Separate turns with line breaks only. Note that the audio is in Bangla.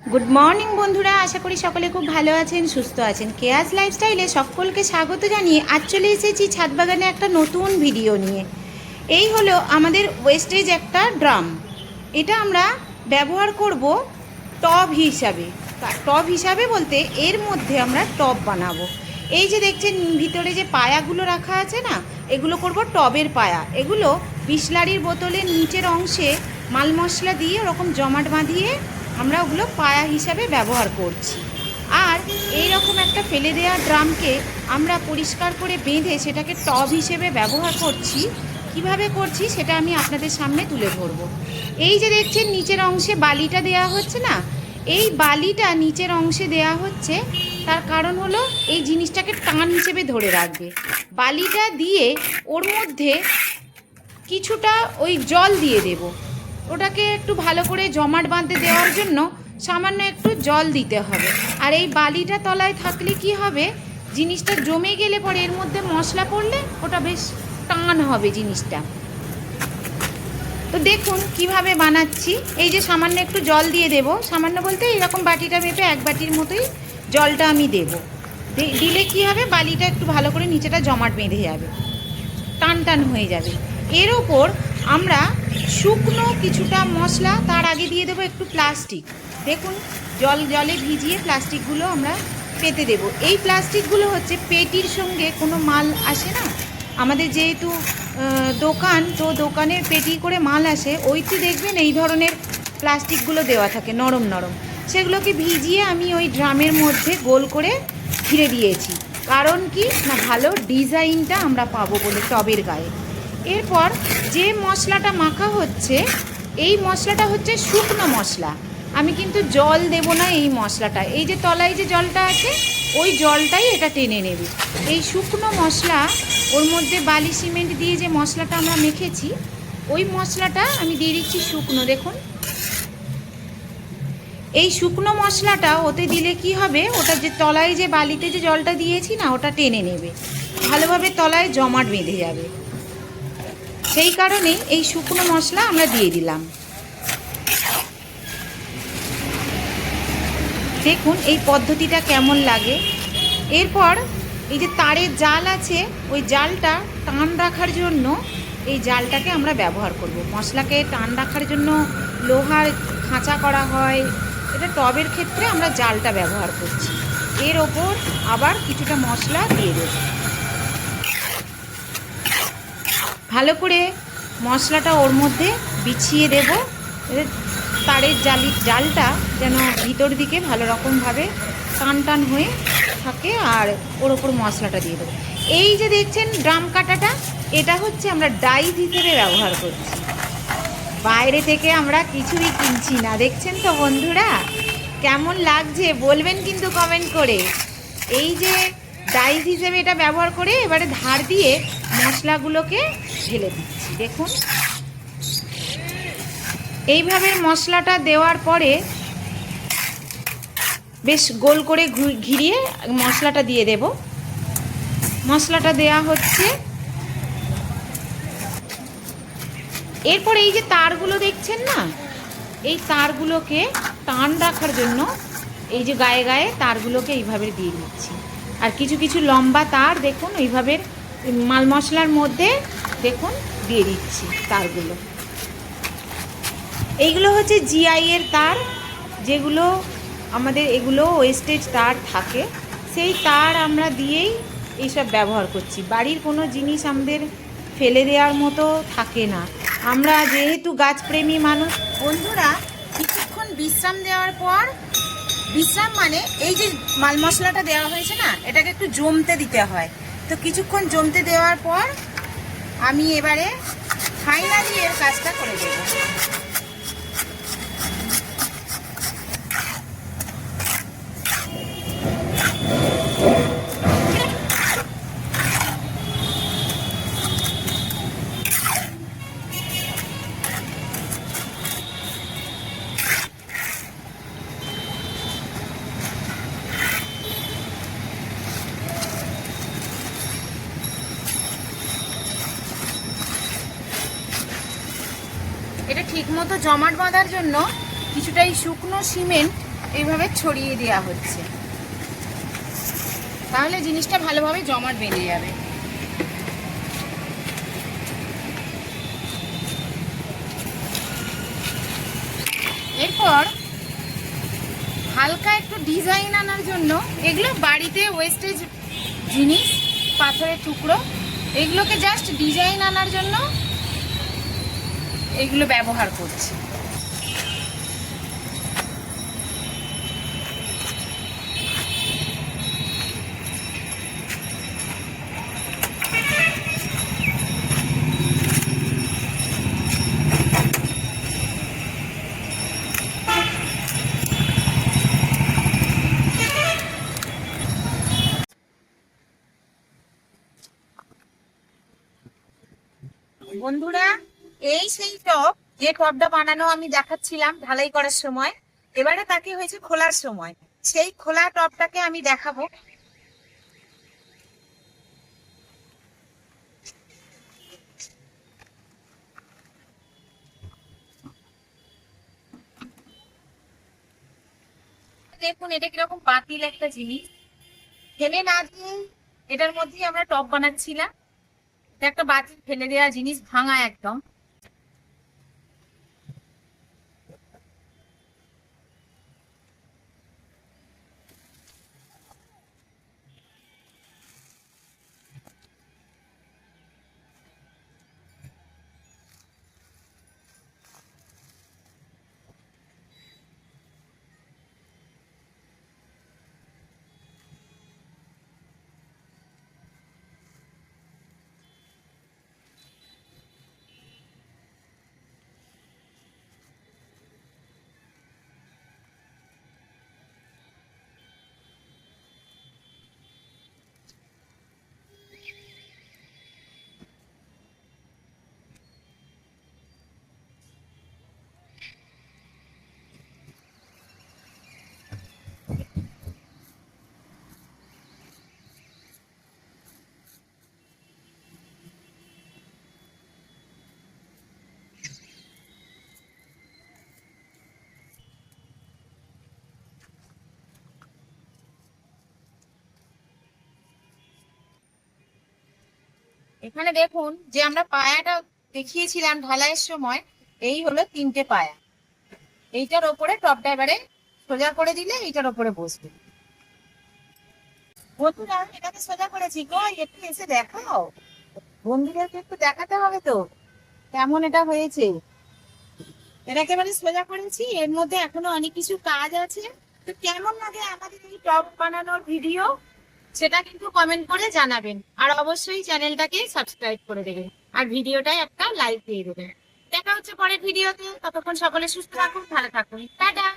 গুড মর্নিং বন্ধুরা, আশা করি সকলে খুব ভালো আছেন, সুস্থ আছেন। কেয়াস লাইফস্টাইলে সকলকে স্বাগত জানিয়ে আজ চলে এসেছি ছাদ বাগানে একটা নতুন ভিডিও নিয়ে। এই হলো আমাদের ওয়েস্টেজ একটা ড্রাম। এটা আমরা ব্যবহার করব টব হিসাবে। টব হিসাবে বলতে এর মধ্যে আমরা টব বানাবো। এই যে দেখছেন ভিতরে যে পায়াগুলো রাখা আছে না, এগুলো করব টবের পায়া। এগুলো বিসলারির বোতলের নিচের অংশে মাল মশলা দিয়ে ওরকম জমাট বাঁধিয়ে আমরা ওগুলো পায়া হিসাবে ব্যবহার করছি। আর এই রকম একটা ফেলে দেওয়া ড্রামকে আমরা পরিষ্কার করে বেঁধে সেটাকে টব হিসেবে ব্যবহার করছি। কিভাবে করছি সেটা আমি আপনাদের সামনে তুলে ধরব। এই যে দেখছেন নিচের অংশে বালিটা দেওয়া হচ্ছে না, এই বালিটা নিচের অংশে দেওয়া হচ্ছে, তার কারণ হলো এই জিনিসটাকে টান হিসেবে ধরে রাখবে। বালিটা দিয়ে ওর মধ্যে কিছুটা ওই জল দিয়ে দেব। ওটাকে একটু ভালো করে জমাট বাঁধতে দেওয়ার জন্য সামান্য একটু জল দিতে হবে। আর এই বালিটা তলায় থাকলে কি হবে, জিনিসটা জমে গেলে পরে এর মধ্যে মশলা পড়লে ওটা বেশ টান হবে জিনিসটা। তো দেখুন কিভাবে বানাচ্ছি। এই যে সামান্য একটু জল দিয়ে দেব, সামান্য বলতে এরকম বাটিটা মেপে এক বাটির মতোই জলটা আমি দেব। দিলে কি হবে, বালিটা একটু ভালো করে নিচেটা জমাট বেঁধে যাবে, টান টান হয়ে যাবে। এর ওপর আমরা শুকনো কিছুটা মশলা তার আগে দিয়ে দেবো একটু প্লাস্টিক। দেখুন জলে ভিজিয়ে প্লাস্টিকগুলো আমরা পেতে দেব। এই প্লাস্টিকগুলো হচ্ছে পেটির সঙ্গে কোনো মাল আসে না আমাদের, যেহেতু দোকান, তো দোকানে পেটি করে মাল আসে, ওইটি দেখবেন এই ধরনের প্লাস্টিকগুলো দেওয়া থাকে নরম নরম। সেগুলোকে ভিজিয়ে আমি ওই ড্রামের মধ্যে গোল করে ঘিরে দিয়েছি। কারণ কি না, ভালো ডিজাইনটা আমরা পাবো বলে টবের গায়ে। এরপর যে মশলাটা মাখা হচ্ছে, এই মশলাটা হচ্ছে শুকনো মশলা। আমি কিন্তু জল দেব না এই মশলাটা। এই যে তলায় যে জলটা আছে, ওই জলটাই এটা টেনে নেবে। এই শুকনো মশলা, ওর মধ্যে বালি সিমেন্ট দিয়ে যে মশলাটা আমরা মেখেছি, ওই মশলাটা আমি দিয়ে দিচ্ছি শুকনো। দেখুন এই শুকনো মশলাটা ওতে দিলে কি হবে, ওটা যে তলায় যে বালিতে যে জলটা দিয়েছি না, ওটা টেনে নেবে, ভালোভাবে তলায় জমাট বেঁধে যাবে। সেই কারণে এই শুকনো মশলা আমরা দিয়ে দিলাম। দেখুন এই পদ্ধতিটা কেমন লাগে। এরপর এই যে তারের জাল আছে, ওই জালটা টান রাখার জন্য এই জালটাকে আমরা ব্যবহার করব। মশলাকে টান রাখার জন্য লোহার খাঁচা করা হয়, এটা টবের ক্ষেত্রে আমরা জালটা ব্যবহার করছি। এর ওপর আবার কিছুটা মশলা দিয়ে দেব। ভালো করে মশলাটা ওর মধ্যে বিছিয়ে দেব, তারের জালটা যেন ভিতর দিকে ভালো রকমভাবে টান টান হয়ে থাকে। আর ওর ওপর মশলাটা দিয়ে দেবো। এই যে দেখছেন ড্রাম কাটাটা, এটা হচ্ছে আমরা ডাইস হিসেবে ব্যবহার করছি। বাইরে থেকে আমরা কিছুই কিনছি না। দেখছেন তো বন্ধুরা কেমন লাগছে বলবেন কিন্তু কমেন্ট করে। এই যে ডাইস হিসেবে এটা ব্যবহার করে এবারে ধার দিয়ে মশলাগুলোকে ঢেলে দিচ্ছি। দেখুন এইভাবে মশলাটা দেওয়ার পরে বেশ গোল করে ঘিরিয়ে মশলাটা দিয়ে দেব। মশলাটা দেয়া হচ্ছে। এরপর এই যে তারগুলো দেখছেন না, এই তারগুলোকে টান রাখার জন্য এই যে গায়ে গায়ে তারগুলোকে এইভাবে দিয়ে দিচ্ছি। আর কিছু কিছু লম্বা তার দেখুন এইভাবে মাল মশলার মধ্যে দেখুন দিয়ে দিচ্ছি তারগুলো। এইগুলো হচ্ছে জিআই এর তার, যেগুলো আমাদের এগুলো ওয়েস্টেজ তার থাকে, সেই তার আমরা দিয়েই এইসব ব্যবহার করছি। বাড়ির কোনো জিনিস আমাদের ফেলে দেওয়ার মতো থাকে না। আমরা যেহেতু গাছপ্রেমী মানুষ। বন্ধুরা কিছুক্ষণ বিশ্রাম দেওয়ার পর, বিশ্রাম মানে এই যে মাল মশলাটা দেওয়া হয়েছে না, এটাকে একটু জমতে দিতে হয়। তো কিছুক্ষণ জমতে দেওয়ার পর আমি এবারে ফাইনালি এর কাজটা করে দেব। এটা ঠিকমতো জমাট বাঁধার জন্য কিছুটা এই শুকনো সিমেন্ট এইভাবে ছড়িয়ে দেওয়া হচ্ছে, তাহলে জিনিসটা ভালোভাবে জমাট বেঁধে যাবে। এরপর হালকা একটু ডিজাইন আনার জন্য এগুলো বাড়িতে ওয়েস্টেজ জিনিস, পাথরের টুকরো, এগুলোকে জাস্ট ডিজাইন আনার জন্য এগুলো ব্যবহার করছি। বন্ধুরা, এই সেই টব, যে টবটা বানানো আমি দেখাচ্ছিলাম ঢালাই করার সময়, এবারে তাকে হয়েছে খোলার সময়। সেই খোলা টবটাকে আমি দেখাবো। দেখুন এটা কিরকম বাতিল একটা জিনিস, ফেলে না দিয়ে এটার মধ্যেই আমরা টব বানাচ্ছিলাম। এটা একটা বাতিল ফেলে দেওয়া জিনিস, ভাঙা একদম। এখানে দেখুন যে আমরা পায়াটা দেখিয়েছিলাম ঢালাইয়ের সময়, এই হলো 3টে পায়া। এইটার ওপরে টপটা এবারে সোজা করে দিলে এইটার ওপরে বসবে। বন্ধুরা, এটাকে সোজা করেছি, কই একটু এসে দেখাও, বন্ধুদেরকে একটু দেখাতে হবে তো কেমন এটা হয়েছে। এটাকে এবারে সোজা করেছি, এর মধ্যে এখনো অনেক কিছু কাজ আছে। তো কেমন লাগে আমাদের এই টপ বানানোর ভিডিও, সেটা কিন্তু কমেন্ট করে জানাবেন। আর অবশ্যই চ্যানেলটাকে সাবস্ক্রাইব করে দেবেন, আর ভিডিওটায় একটা লাইক দিয়ে দেবেন। দেখা হচ্ছে পরের ভিডিওতে। ততক্ষণ সকলে সুস্থ থাকুন, ভালো থাকুন, টাটা।